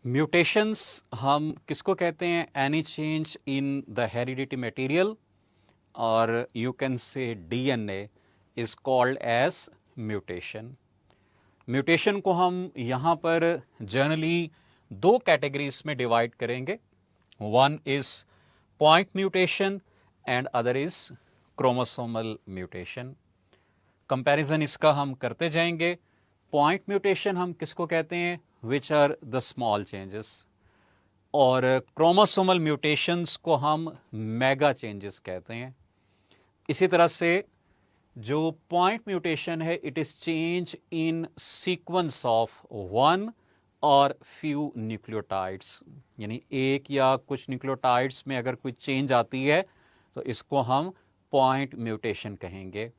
Mutations हम किसको कहते हैं? Any change in the heredity material और you can say DNA is called as mutation. Mutation को हम यहाँ पर जनरली दो कैटेगरीज में डिवाइड करेंगे। One is point mutation and other is chromosomal mutation. Comparison इसका हम करते जाएंगे। पॉइंट म्यूटेशन हम किसको कहते हैं? Which are the small changes. और क्रोमोसोमल म्यूटेशंस को हम मेगा चेंजेस कहते हैं। इसी तरह से जो पॉइंट म्यूटेशन है, it is change in sequence of one और फ्यू न्यूक्लियोटाइड्स, यानी एक या कुछ न्यूक्लियोटाइड्स में अगर कोई चेंज आती है तो इसको हम पॉइंट म्यूटेशन कहेंगे।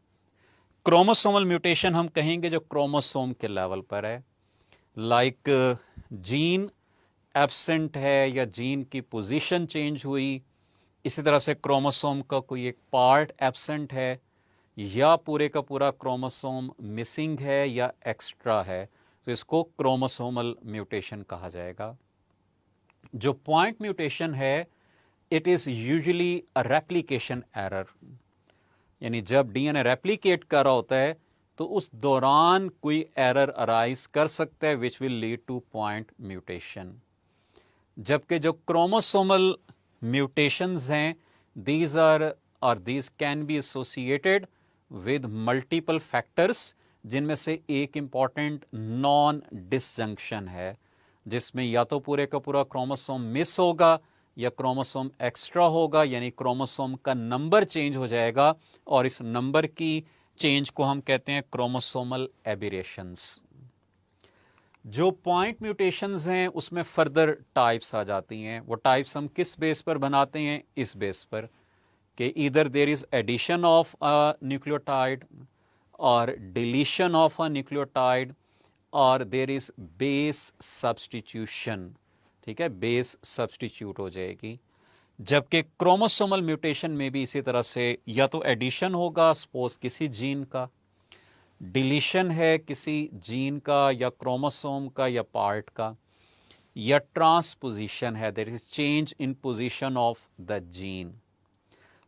क्रोमोसोमल म्यूटेशन हम कहेंगे जो क्रोमोसोम के लेवल पर है, लाइक जीन एब्सेंट है या जीन की पोजीशन चेंज हुई। इसी तरह से क्रोमोसोम का कोई एक पार्ट एब्सेंट है या पूरे का पूरा क्रोमोसोम मिसिंग है या एक्स्ट्रा है, तो इसको क्रोमोसोमल म्यूटेशन कहा जाएगा। जो पॉइंट म्यूटेशन है, it is usually a replication error, यानी जब डीएनए रेप्लिकेट कर रहा होता है तो उस दौरान कोई एरर अराइज कर सकता है which will lead two point mutation. जबकि जो क्रोमोसोमल म्यूटेशंस हैं, these can be associated with multiple factors, जिनमें से एक इंपॉर्टेंट नॉन डिसजंक्शन है, जिसमें या तो पूरे का पूरा क्रोमोसोम मिस होगा या क्रोमोसोम एक्स्ट्रा होगा, यानी क्रोमोसोम का नंबर चेंज हो जाएगा और इस नंबर की चेंज को हम कहते हैं क्रोमोसोमल एबिरेशंस। जो पॉइंट म्यूटेशंस हैं उसमें फर्दर टाइप्स आ जाती हैं। वो टाइप्स हम किस बेस पर बनाते हैं? इस बेस पर कि इधर there is addition of a nucleotide और डिलीशन ऑफ अ न्यूक्लियोटाइड और देयर इज बेस सब्स्टिट्यूशन। ठीक है, बेस सब्स्टिट्यूट हो जाएगी। जबकि क्रोमोसोमल म्यूटेशन में भी इसी तरह से या तो एडिशन होगा सपोज किसी जीन का, डिलीशन है किसी जीन का या क्रोमोसोम का या पार्ट का, या ट्रांसपोजिशन है, there is change in position of the gene.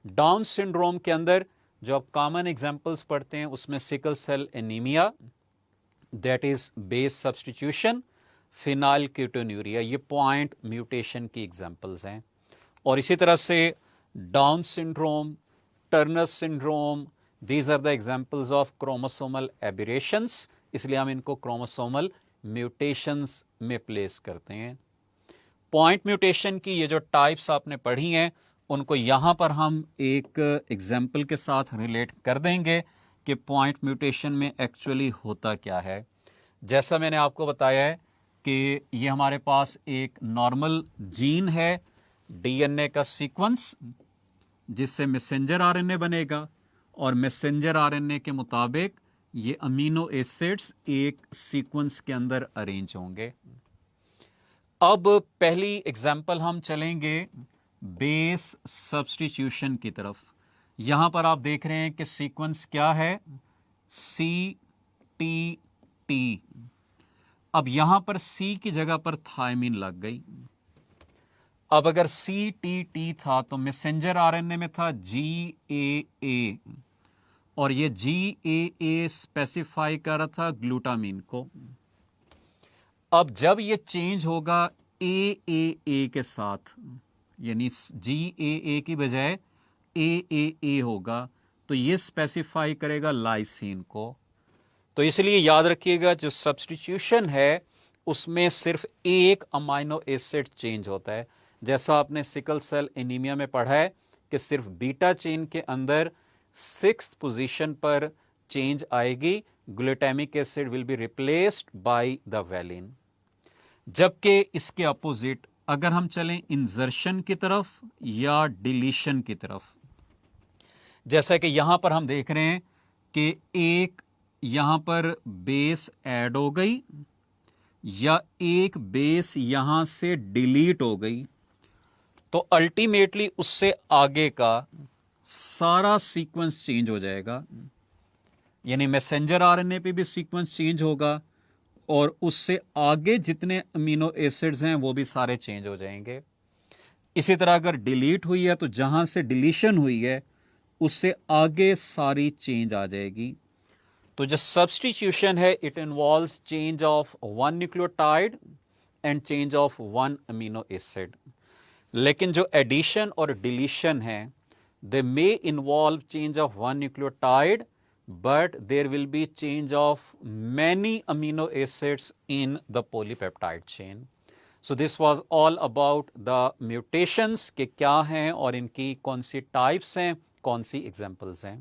Down syndrome के अंदर जो आप कॉमन एग्जांपल्स पढ़ते हैं उसमें sickle cell anaemia, that is base substitution, phenylketonuria, ये पॉइंट म्यूटेशन की एग्जांपल्स हैं। और इसी तरह से down syndrome, Turner syndrome, these are the examples of chromosomal aberrations, इसलिए हम इनको chromosomal mutations में प्लेस करते हैं। पॉइंट म्यूटेशन की ये जो टाइप्स आपने पढ़ी हैं उनको यहाँ पर हम एक एग्जाम्पल के साथ रिलेट कर देंगे कि पॉइंट म्यूटेशन में एक्चुअली होता क्या है। जैसा मैंने आपको बताया है कि ये हमारे पास एक नॉर्मल जीन है, डीएनए का सीक्वेंस, जिससे मैसेंजर आरएनए बनेगा और मैसेंजर आरएनए के मुताबिक ये अमीनो एसिड्स एक सीक्वेंस के अंदर अरेंज होंगे। अब पहली एग्जांपल हम चलेंगे बेस सब्स्टिट्यूशन की तरफ। यहां पर आप देख रहे हैं कि सीक्वेंस क्या है? C T T. अब यहां पर सी की जगह पर थायमिन लग गई। अब अगर सी टी टी था तो मैसेंजर आरएनए में था GAA और ये GAA स्पेसिफाई कर रहा था ग्लूटामीन को। अब जब ये चेंज होगा AAA के साथ, यानी GAA की बजाय AAA होगा, तो ये स्पेसिफाई करेगा लाइसिन को। तो इसलिए याद रखिएगा जो सब्स्टिट्यूशन है उसमें सिर्फ एक अमाइनो एसिड चेंज होता है। जैसा आपने सिकल सेल एनीमिया में पढ़ा है कि सिर्फ बीटा चेन के अंदर 6th पोजीशन पर चेंज आएगी, glutamic acid will be replaced by the valine. जबकि इसके अपोजिट अगर हम चलें इंजर्शन की तरफ या डिलीशन की तरफ, जैसा कि यहां पर हम देख रहे हैं कि एक यहां पर बेस ऐड हो गई या एक बेस यहां से डिलीट हो गई, तो अल्टीमेटली उससे आगे का सारा सीक्वेंस चेंज हो जाएगा। यानी मैसेंजर आरएनए पे भी सीक्वेंस चेंज होगा और उससे आगे जितने अमीनो एसिड्स हैं वो भी सारे चेंज हो जाएंगे। इसी तरह अगर डिलीट हुई है तो जहां से डिलीशन हुई है उससे आगे सारी चेंज आ जाएगी। तो जो सब्सटीट्यूशन है it involves change of one nucleotide and change of one amino acid. लेकिन जो एडिशन और डिलीशन है they may involve change of one nucleotide but there will be change of many amino acids in the polypeptide chain. So this was all about the mutations के क्या हैं और इनकी कौन सी types हैं, कौन सी examples हैं।